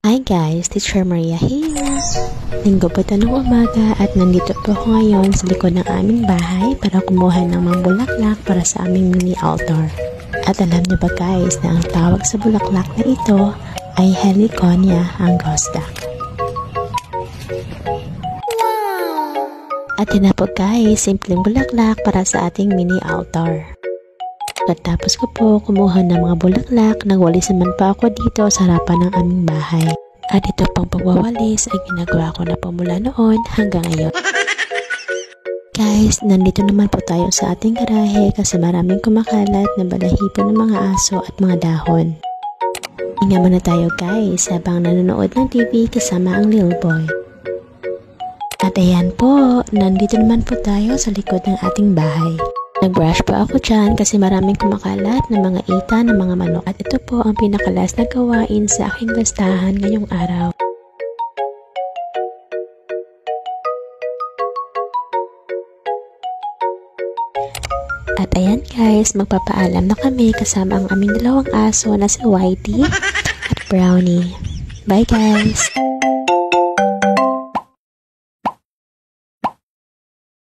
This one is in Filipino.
Hi guys, Teacher Maria here. Linggo po ito ng umaga at nandito po ako ngayon sa likod ng aming bahay para kumuha ng mga bulaklak para sa aming mini altar. At alam niyo ba guys na ang tawag sa bulaklak na ito ay Heliconia angosta. At yun na po guys, simpleng bulaklak para sa ating mini altar. Pagkatapos ko po kumuha ng mga bulaklak, nagwalis naman pa ako dito sa harapan ng aming bahay. At ito pang pagwawalis ay ginagawa ko na po mula noon hanggang ngayon. Guys, nandito naman po tayo sa ating garahe kasi maraming kumakalat na balahibo ng mga aso at mga dahon. Hinga muna tayo guys habang nanonood ng TV kasama ang little boy. At ayan po, nandito naman po tayo sa likod ng ating bahay. Nag-brush pa ako dyan kasi maraming kumakalat na mga ita ng mga manok. At ito po ang pinakalas na gawain sa aking listahan ngayong araw. At ayan guys, magpapaalam na kami kasama ang aming dalawang aso na si Whitey at Brownie. Bye guys!